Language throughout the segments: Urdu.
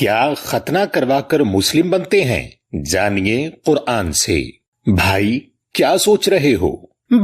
کیا ختنہ کروا کر مسلم بنتے ہیں؟ جانیے قرآن سے۔ بھائی کیا سوچ رہے ہو؟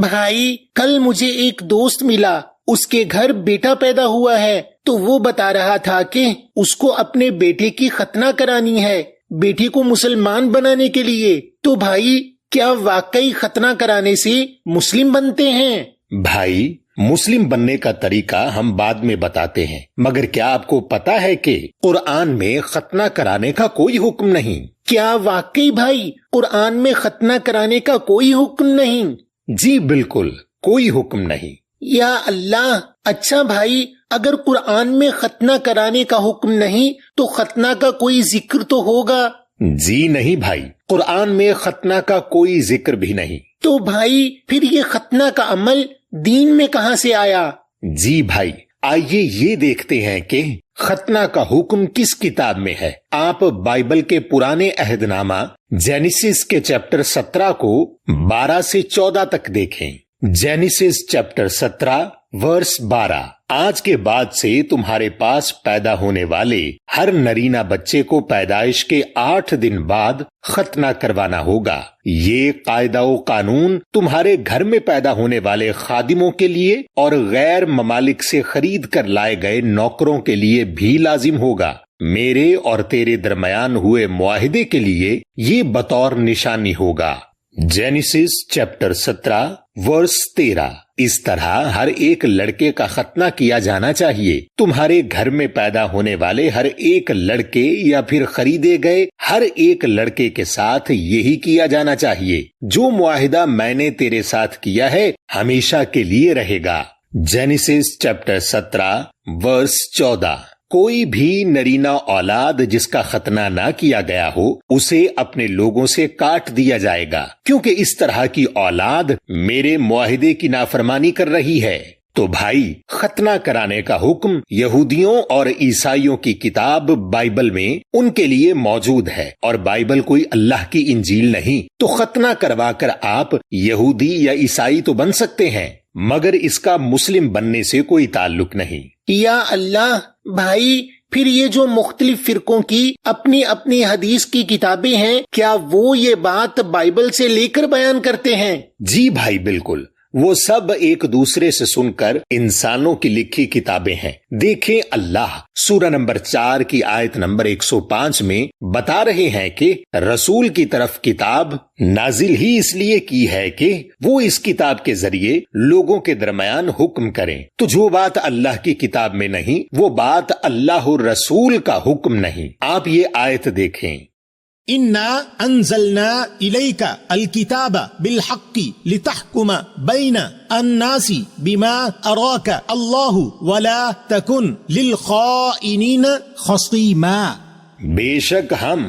بھائی کل مجھے ایک دوست ملا، اس کے گھر بیٹا پیدا ہوا ہے، تو وہ بتا رہا تھا کہ اس کو اپنے بیٹے کی ختنہ کرانی ہے بیٹے کو مسلمان بنانے کے لیے۔ تو بھائی کیا واقعی ختنہ کرانے سے مسلم بنتے ہیں؟ بھائی مسلم بننے کا طریقہ ہم بعد میں بتاتے ہیں، مگر کیا آپ کو پتا ہے کہ قرآن میں ختنہ کرانے کا کوئی حکم نہیں؟ کیا واقعی بھائی قرآن میں ختنہ کرانے کا کوئی حکم نہیں؟ جی بالکل کوئی حکم نہیں۔ یا اللہ! اچھا بھائی، اگر قرآن میں ختنہ کرانے کا حکم نہیں تو ختنہ کا کوئی ذکر تو ہوگا؟ جی نہیں بھائی، قرآن میں ختنہ کا کوئی ذکر بھی نہیں۔ تو بھائی پھر یہ ختنہ کا عمل دین میں کہاں سے آیا؟ جی بھائی آئیے یہ دیکھتے ہیں کہ ختنہ کا حکم کس کتاب میں ہے۔ آپ بائبل کے پرانے عہد نامہ جینیسس کے چیپٹر 17 کو 12 سے 14 تک دیکھیں۔ جینیسس چیپٹر 17 ورس 12۔ آج کے بعد سے تمہارے پاس پیدا ہونے والے ہر نرینہ بچے کو پیدائش کے 8 دن بعد ختنہ کروانا ہوگا۔ یہ قاعدہ و قانون تمہارے گھر میں پیدا ہونے والے خادموں کے لیے اور غیر ممالک سے خرید کر لائے گئے نوکروں کے لیے بھی لازم ہوگا۔ میرے اور تیرے درمیان ہوئے معاہدے کے لیے یہ بطور نشانی ہوگا۔ جینیسس چیپٹر 17 ورس 13۔ اس طرح ہر ایک لڑکے کا ختنہ کیا جانا چاہیے۔ تمہارے گھر میں پیدا ہونے والے ہر ایک لڑکے یا پھر خریدے گئے ہر ایک لڑکے کے ساتھ یہی کیا جانا چاہیے۔ جو معاہدہ میں نے تیرے ساتھ کیا ہے ہمیشہ کے لیے رہے گا۔ جینیسس چیپٹر 17 ورس 14۔ کوئی بھی نرینہ اولاد جس کا ختنہ نہ کیا گیا ہو اسے اپنے لوگوں سے کاٹ دیا جائے گا، کیونکہ اس طرح کی اولاد میرے معاہدے کی نافرمانی کر رہی ہے۔ تو بھائی ختنہ کرانے کا حکم یہودیوں اور عیسائیوں کی کتاب بائبل میں ان کے لیے موجود ہے، اور بائبل کوئی اللہ کی انجیل نہیں۔ تو ختنہ کروا کر آپ یہودی یا عیسائی تو بن سکتے ہیں، مگر اس کا مسلم بننے سے کوئی تعلق نہیں۔ یا اللہ! بھائی پھر یہ جو مختلف فرقوں کی اپنی اپنی حدیث کی کتابیں ہیں، کیا وہ یہ بات بائبل سے لے کر بیان کرتے ہیں؟ جی بھائی بالکل، وہ سب ایک دوسرے سے سن کر انسانوں کی لکھی کتابیں ہیں۔ دیکھیں اللہ سورہ نمبر 4 کی آیت نمبر 105 میں بتا رہے ہیں کہ رسول کی طرف کتاب نازل ہی اس لیے کی ہے کہ وہ اس کتاب کے ذریعے لوگوں کے درمیان حکم کریں۔ تو جو بات اللہ کی کتاب میں نہیں وہ بات اللہ رسول کا حکم نہیں۔ آپ یہ آیت دیکھیں۔ إنا أنزلنا إليك الكتاب بالحق لتحكم بين الناس بما أراك الله ولا تكن للخائنين خصيما۔ بے شک ہم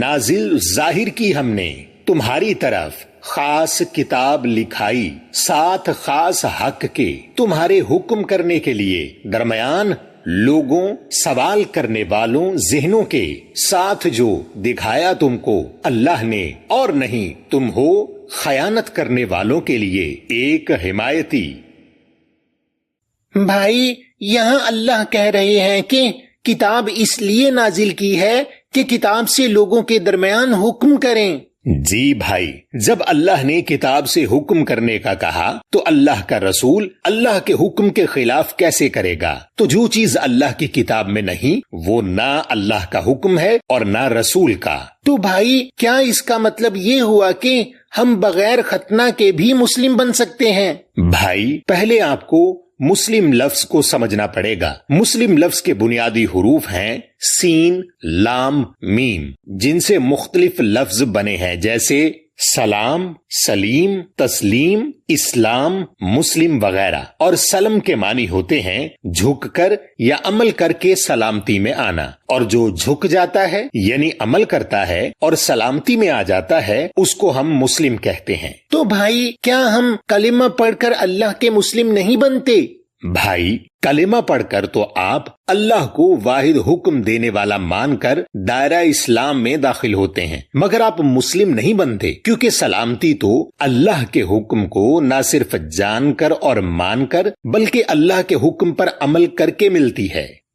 نازل ظاہر کی ہم نے تمہاری طرف خاص کتاب لکھائی ساتھ خاص حق کے، تمہارے حکم کرنے کے لیے درمیان لوگوں سوال کرنے والوں ذہنوں کے ساتھ جو دکھایا تم کو اللہ نے، اور نہیں تم ہو خیانت کرنے والوں کے لیے ایک حمایتی۔ بھائی یہاں اللہ کہہ رہے ہیں کہ کتاب اس لیے نازل کی ہے کہ کتاب سے لوگوں کے درمیان حکم کریں۔ جی بھائی، جب اللہ نے کتاب سے حکم کرنے کا کہا تو اللہ کا رسول اللہ کے حکم کے خلاف کیسے کرے گا؟ تو جو چیز اللہ کی کتاب میں نہیں وہ نہ اللہ کا حکم ہے اور نہ رسول کا۔ تو بھائی کیا اس کا مطلب یہ ہوا کہ ہم بغیر ختنہ کے بھی مسلم بن سکتے ہیں؟ بھائی پہلے آپ کو مسلم لفظ کو سمجھنا پڑے گا۔ مسلم لفظ کے بنیادی حروف ہیں سین، لام، میم، جن سے مختلف لفظ بنے ہیں، جیسے سلام، سلیم، تسلیم، اسلام، مسلم وغیرہ۔ اور سلم کے معنی ہوتے ہیں جھک کر یا عمل کر کے سلامتی میں آنا، اور جو جھک جاتا ہے یعنی عمل کرتا ہے اور سلامتی میں آ جاتا ہے اس کو ہم مسلم کہتے ہیں۔ تو بھائی کیا ہم کلمہ پڑھ کر اللہ کے مسلم نہیں بنتے؟ بھائی کلمہ پڑھ کر تو آپ اللہ کو واحد حکم دینے والا مان کر دائرہ اسلام میں داخل ہوتے ہیں، مگر آپ مسلم نہیں بنتے، کیونکہ سلامتی تو اللہ کے حکم کو نہ صرف جان کر اور مان کر بلکہ اللہ کے حکم پر عمل کر کے ملتی ہے۔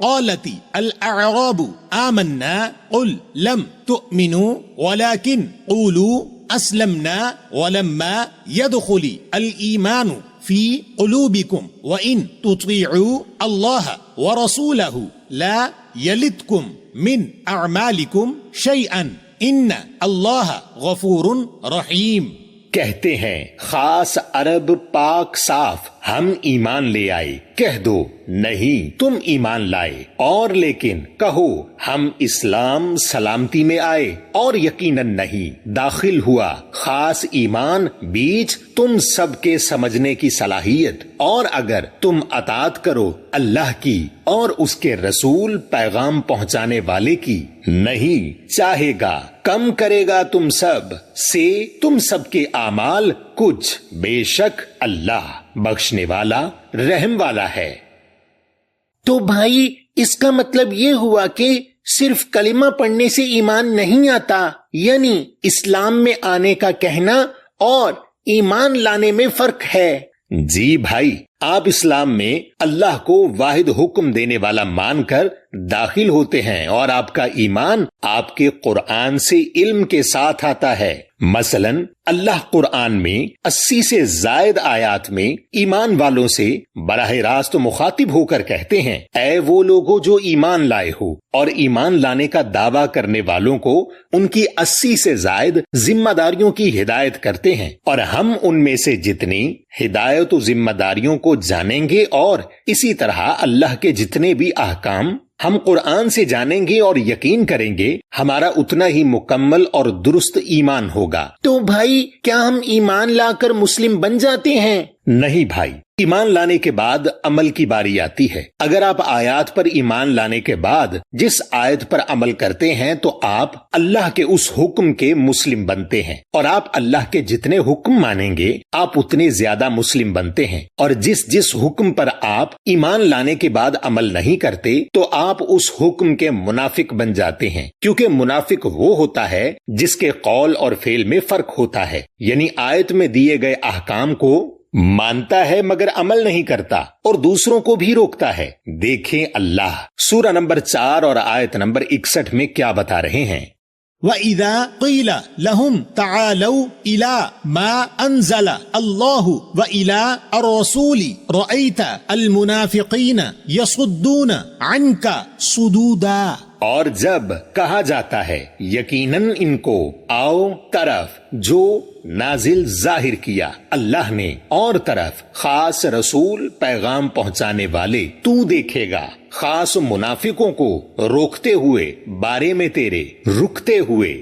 قالت الأعراب آمنا قل لم تؤمنوا ولكن قولوا أسلمنا ولما يدخل الإيمان في قلوبكم وإن تطيعوا الله ورسوله لا يلدكم من أعمالكم شيئا إن الله غفور رحيم۔ کہتے ہیں خاص عرب پاک صاف ہم ایمان لے آئے، کہہ دو نہیں تم ایمان لائے، اور لیکن کہو ہم اسلام سلامتی میں آئے، اور یقیناً نہیں داخل ہوا خاص ایمان بیچ تم سب کے سمجھنے کی صلاحیت، اور اگر تم اطاعت کرو اللہ کی اور اس کے رسول پیغام پہنچانے والے کی، نہیں چاہے گا کم کرے گا تم سب سے تم سب کے اعمال کچھ، بے شک اللہ بخشنے والا رحم والا ہے۔ تو بھائی اس کا مطلب یہ ہوا کہ صرف کلمہ پڑھنے سے ایمان نہیں آتا، یعنی اسلام میں آنے کا کہنا اور ایمان لانے میں فرق ہے۔ جی بھائی، آپ اسلام میں اللہ کو واحد حکم دینے والا مان کر داخل ہوتے ہیں، اور آپ کا ایمان آپ کے قرآن سے علم کے ساتھ آتا ہے۔ مثلا اللہ قرآن میں 80 سے زائد آیات میں ایمان والوں سے براہ راست مخاطب ہو کر کہتے ہیں، اے وہ لوگوں جو ایمان لائے ہو، اور ایمان لانے کا دعویٰ کرنے والوں کو ان کی 80 سے زائد ذمہ داریوں کی ہدایت کرتے ہیں، اور ہم ان میں سے جتنی ہدایت و ذمہ داریوں کو جانیں گے اور اسی طرح اللہ کے جتنے بھی احکام ہم قرآن سے جانیں گے اور یقین کریں گے، ہمارا اتنا ہی مکمل اور درست ایمان ہوگا۔ تو بھائی کیا ہم ایمان لا کر مسلم بن جاتے ہیں؟ نہیں بھائی، ایمان لانے کے بعد عمل کی باری آتی ہے۔ اگر آپ آیات پر ایمان لانے کے بعد جس آیت پر عمل کرتے ہیں تو آپ اللہ کے اس حکم کے مسلم بنتے ہیں، اور آپ اللہ کے جتنے حکم مانیں گے آپ اتنے زیادہ مسلم بنتے ہیں، اور جس حکم پر آپ ایمان لانے کے بعد عمل نہیں کرتے تو آپ اس حکم کے منافق بن جاتے ہیں، کیونکہ منافق وہ ہوتا ہے جس کے قول اور فعل میں فرق ہوتا ہے، یعنی آیت میں دیے گئے احکام کو مانتا ہے مگر عمل نہیں کرتا اور دوسروں کو بھی روکتا ہے۔ دیکھیں اللہ سورہ نمبر 4 اور آیت نمبر 61 میں کیا بتا رہے ہیں۔ وَإِذَا قِيلَ لَهُمْ تَعَالَوْا إِلَى مَا أَنزَلَ اللَّهُ وَإِلَى الرَّسُولِ رَأَيْتَ الْمُنَافِقِينَ يَصُدُّونَ عَنْكَ صُدُودًا۔ اور جب کہا جاتا ہے یقیناً ان کو آؤ طرف جو نازل ظاہر کیا اللہ نے، اور طرف خاص رسول پیغام پہنچانے والے، تو دیکھے گا خاص منافقوں کو روکتے ہوئے بارے میں تیرے رکتے ہوئے۔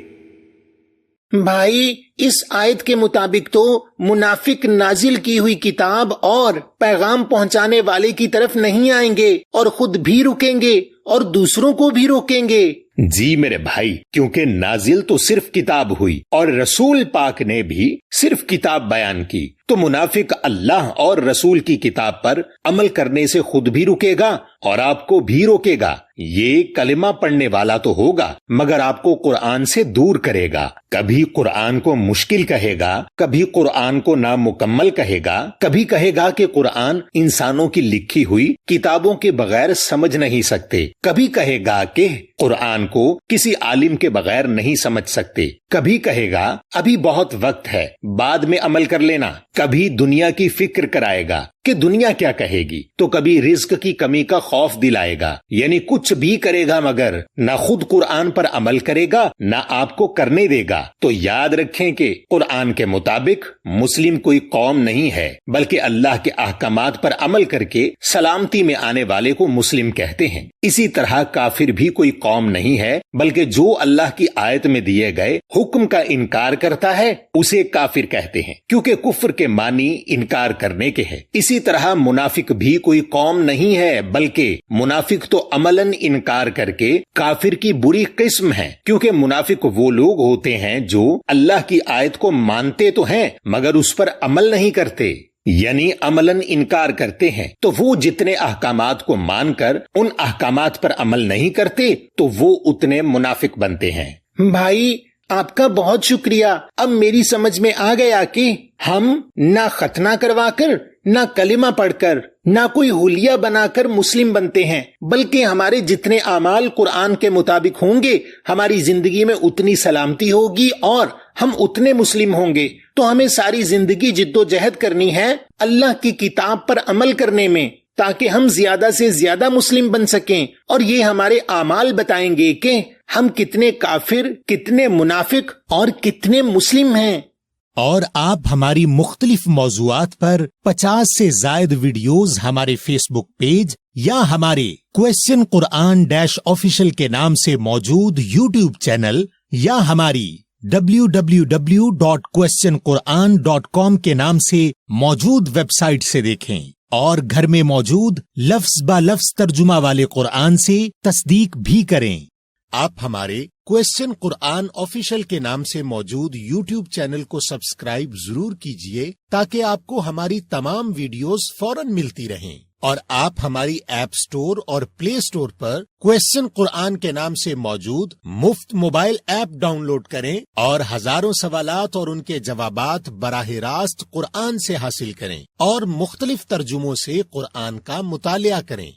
بھائی اس آیت کے مطابق تو منافق نازل کی ہوئی کتاب اور پیغام پہنچانے والے کی طرف نہیں آئیں گے اور خود بھی رکیں گے اور دوسروں کو بھی روکیں گے۔ جی میرے بھائی، کیونکہ نازل تو صرف کتاب ہوئی اور رسول پاک نے بھی صرف کتاب بیان کی، تو منافق اللہ اور رسول کی کتاب پر عمل کرنے سے خود بھی رکے گا اور آپ کو بھی روکے گا۔ یہ کلمہ پڑھنے والا تو ہوگا مگر آپ کو قرآن سے دور کرے گا، کبھی قرآن کو مشکل کہے گا، کبھی قرآن کو نامکمل کہے گا، کبھی کہے گا کہ قرآن انسانوں کی لکھی ہوئی کتابوں کے بغیر سمجھ نہیں سکتے، کبھی کہے گا کہ قرآن کو کسی عالم کے بغیر نہیں سمجھ سکتے، کبھی کہے گا ابھی بہت وقت ہے بعد میں عمل کر لینا، کبھی دنیا کی فکر کرائے گا کہ دنیا کیا کہے گی، تو کبھی رزق کی کمی کا خوف دلائے گا، یعنی کچھ بھی کرے گا مگر نہ خود قرآن پر عمل کرے گا نہ آپ کو کرنے دے گا۔ تو یاد رکھیں کہ قرآن کے مطابق مسلم کوئی قوم نہیں ہے بلکہ اللہ کے احکامات پر عمل کر کے سلامتی میں آنے والے کو مسلم کہتے ہیں۔ اسی طرح کافر بھی کوئی قوم نہیں ہے بلکہ جو اللہ کی آیت میں دیے گئے حکم کا انکار کرتا ہے اسے کافر کہتے ہیں، کیونکہ کفر کے معنی انکار کرنے کے ہیں۔ اسی طرح منافق بھی کوئی قوم نہیں ہے بلکہ منافق تو عملاً انکار کر کے کافر کی بری قسم ہے، کیونکہ منافق وہ لوگ ہوتے ہیں جو اللہ کی آیت کو مانتے تو ہیں مگر اس پر عمل نہیں کرتے، یعنی عملاً انکار کرتے ہیں۔ تو وہ جتنے احکامات کو مان کر ان احکامات پر عمل نہیں کرتے تو وہ اتنے منافق بنتے ہیں۔ بھائی آپ کا بہت شکریہ، اب میری سمجھ میں آ گیا کہ ہم نہ ختنہ کروا کر، نہ کلمہ پڑھ کر، نہ کوئی حلیہ بنا کر مسلم بنتے ہیں، بلکہ ہمارے جتنے اعمال قرآن کے مطابق ہوں گے ہماری زندگی میں اتنی سلامتی ہوگی اور ہم اتنے مسلم ہوں گے۔ تو ہمیں ساری زندگی جد و جہد کرنی ہے اللہ کی کتاب پر عمل کرنے میں، تاکہ ہم زیادہ سے زیادہ مسلم بن سکیں، اور یہ ہمارے اعمال بتائیں گے کہ ہم کتنے کافر، کتنے منافق اور کتنے مسلم ہیں۔ اور آپ ہماری مختلف موضوعات پر 50 سے زائد ویڈیوز ہمارے فیس بک پیج یا ہمارے کوسچن قرآن آفیشل کے نام سے موجود یوٹیوب چینل یا ہماری www.questionquran.com کے نام سے موجود ویب سائٹ سے دیکھیں، اور گھر میں موجود لفظ با لفظ ترجمہ والے قرآن سے تصدیق بھی کریں۔ آپ ہمارے کوسچن قرآن آفیشل کے نام سے موجود یوٹیوب چینل کو سبسکرائب ضرور کیجئے تاکہ آپ کو ہماری تمام ویڈیوز فوراً ملتی رہیں، اور آپ ہماری ایپ سٹور اور پلے سٹور پر کوسچن قرآن کے نام سے موجود مفت موبائل ایپ ڈاؤن لوڈ کریں اور ہزاروں سوالات اور ان کے جوابات براہ راست قرآن سے حاصل کریں اور مختلف ترجموں سے قرآن کا مطالعہ کریں۔